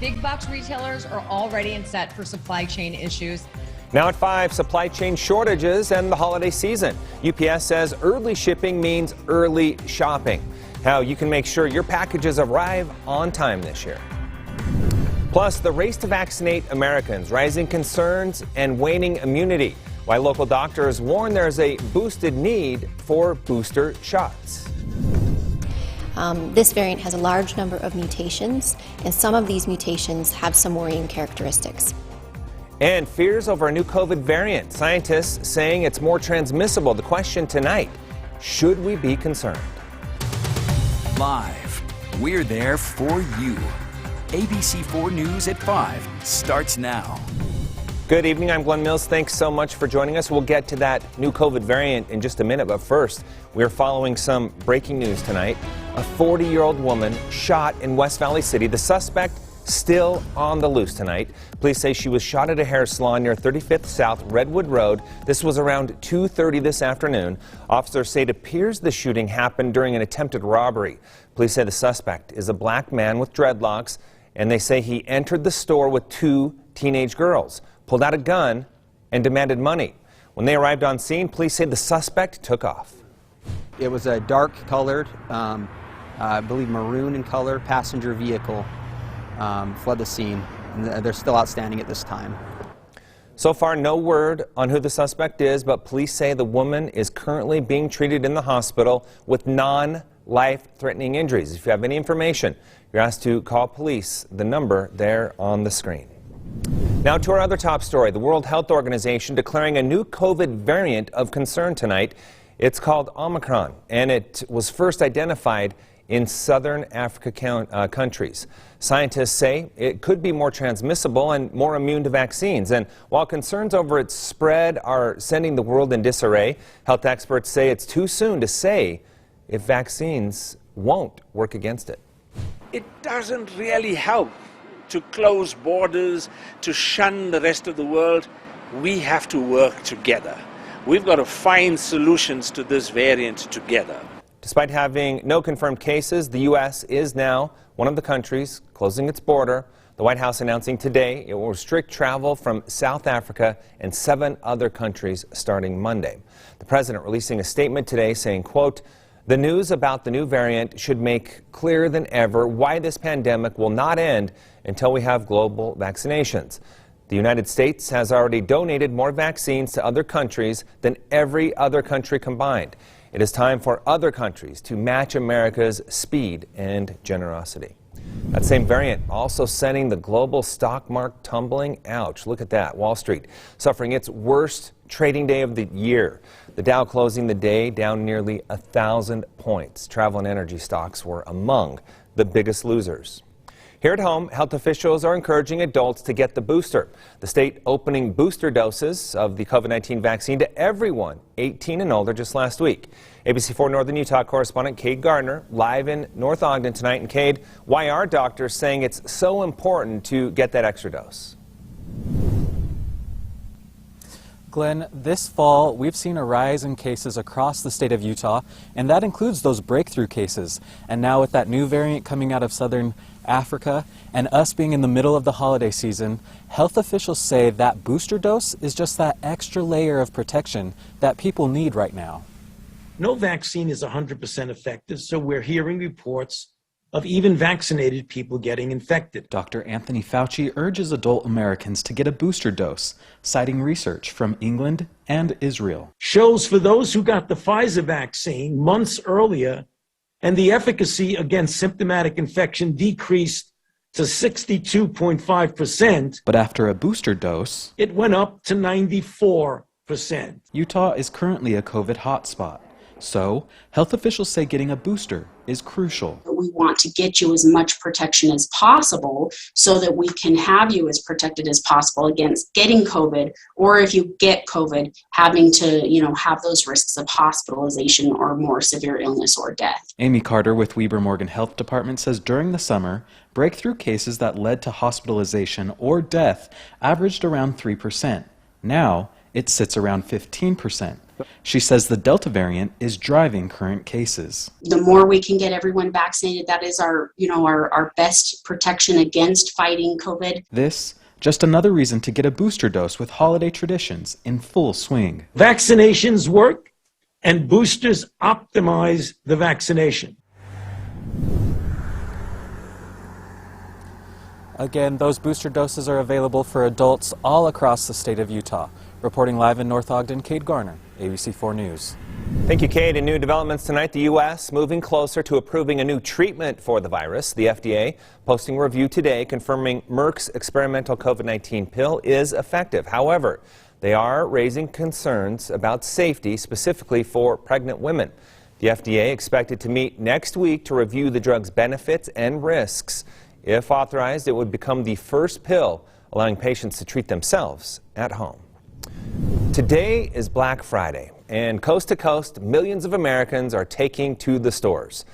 Big box retailers are already in set for supply chain issues. Now at 5, supply chain shortages and the holiday season. UPS says early shipping means early shopping. How you can make sure your packages arrive on time this year. Plus, the race to vaccinate Americans, rising concerns and waning immunity. Why local doctors warn there's a boosted need for booster shots. This variant has a large number of mutations, and some of these mutations have some worrying characteristics. And fears over a new COVID variant. Scientists saying it's more transmissible. The question tonight, should we be concerned? Live, we're there for you. ABC4 News at 5 starts now. Good evening, I'm Glenn Mills. Thanks so much for joining us. We'll get to that new COVID variant in just a minute, but first, we're following some breaking news tonight. A 40-year-old woman shot in West Valley City. The suspect still on the loose tonight. Police say she was shot at a hair salon near 35th South Redwood Road. This was around 2:30 this afternoon. Officers say it appears the shooting happened during an attempted robbery. Police say the suspect is a black man with dreadlocks, and they say he entered the store with 2 teenage girls, pulled out a gun, and demanded money. When they arrived on scene, police say the suspect took off. It was a dark-colored, I believe maroon in color, passenger vehicle. Fled the scene, and they're still outstanding at this time. So far, no word on who the suspect is, but police say the woman is currently being treated in the hospital with non-life-threatening injuries. If you have any information, you're asked to call police. The number there on the screen. Now to our other top story, the World Health Organization declaring a new COVID variant of concern tonight. It's called Omicron, and it was first identified in southern Africa countries. Scientists say it could be more transmissible and more immune to vaccines. And while concerns over its spread are sending the world in disarray, health experts say it's too soon to say if vaccines won't work against it. It doesn't really help to close borders, to shun the rest of the world. We have to work together. We've got to find solutions to this variant together. Despite having no confirmed cases, the U.S. is now one of the countries closing its border. The White House announcing today it will restrict travel from South Africa and 7 other countries starting Monday. The president releasing a statement today saying, quote, "The news about the new variant should make clearer than ever why this pandemic will not end until we have global vaccinations. The United States has already donated more vaccines to other countries than every other country combined. It is time for other countries to match America's speed and generosity." That same variant also sending the global stock market tumbling. Ouch, look at that. Wall Street suffering its worst trading day of the year. The Dow closing the day down nearly 1,000 points. Travel and energy stocks were among the biggest losers. Here at home, health officials are encouraging adults to get the booster. The state opening booster doses of the COVID-19 vaccine to everyone 18 and older just last week. ABC4 Northern Utah correspondent Cade Gardner live in North Ogden tonight. And Cade, why are doctors saying it's so important to get that extra dose? Glenn, this fall we've seen a rise in cases across the state of Utah, and that includes those breakthrough cases. And now with that new variant coming out of southern Africa and us being in the middle of the holiday season, health officials say that booster dose is just that extra layer of protection that people need right now. No vaccine is 100% effective, so we're hearing reports of even vaccinated people getting infected. Dr. Anthony Fauci urges adult Americans to get a booster dose, citing research from England and Israel. Shows for those who got the Pfizer vaccine months earlier, and the efficacy against symptomatic infection decreased to 62.5%. But after a booster dose, it went up to 94%. Utah is currently a COVID hotspot. So, health officials say getting a booster is crucial. We want to get you as much protection as possible so that we can have you as protected as possible against getting COVID, or if you get COVID, having to, have those risks of hospitalization or more severe illness or death. Amy Carter with Weber Morgan Health Department says during the summer, breakthrough cases that led to hospitalization or death averaged around 3%. Now, it sits around 15%. She says the Delta variant is driving current cases. The more we can get everyone vaccinated, that is our best protection against fighting COVID. This, just another reason to get a booster dose with holiday traditions in full swing. Vaccinations work, and boosters optimize the vaccination. Again, those booster doses are available for adults all across the state of Utah. Reporting live in North Ogden, Cade Garner, ABC4 News. Thank you, Cade. In new developments tonight, the U.S. moving closer to approving a new treatment for the virus. The FDA posting a review today confirming Merck's experimental COVID-19 pill is effective. However, they are raising concerns about safety, specifically for pregnant women. The FDA expected to meet next week to review the drug's benefits and risks. If authorized, it would become the first pill allowing patients to treat themselves at home. Today is Black Friday, and coast to coast, millions of Americans are taking to the stores.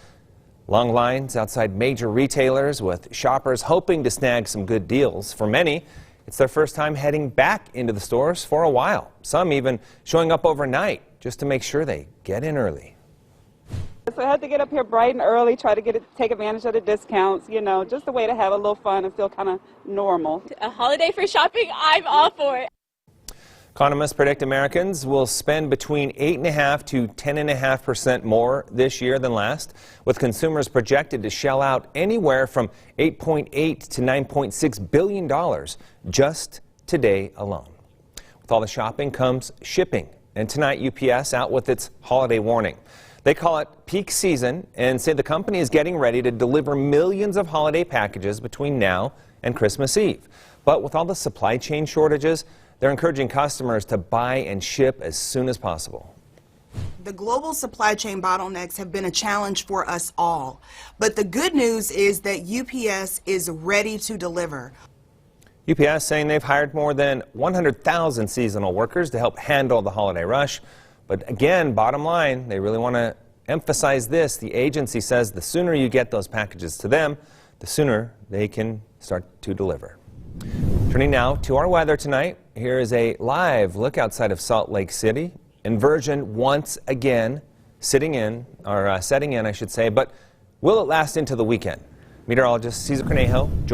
Long lines outside major retailers with shoppers hoping to snag some good deals. For many, it's their first time heading back into the stores for a while. Some even showing up overnight just to make sure they get in early. So I had to get up here bright and early, try to take advantage of the discounts, just a way to have a little fun and feel kind of normal. A holiday for shopping, I'm all for it. Economists predict Americans will spend between 8.5% to 10.5% more this year than last, with consumers projected to shell out anywhere from $8.8 to $9.6 billion just today alone. With all the shopping comes shipping, and tonight UPS out with its holiday warning. They call it peak season and say the company is getting ready to deliver millions of holiday packages between now and Christmas Eve. But with all the supply chain shortages, they're encouraging customers to buy and ship as soon as possible. The global supply chain bottlenecks have been a challenge for us all. But the good news is that UPS is ready to deliver. UPS saying they've hired more than 100,000 seasonal workers to help handle the holiday rush. But again, bottom line, they really want to emphasize this. The agency says the sooner you get those packages to them, the sooner they can start to deliver. Turning now to our weather tonight. Here is a live look outside of Salt Lake City. Inversion once again setting in, I should say, but will it last into the weekend? Meteorologist Cesar Cornejo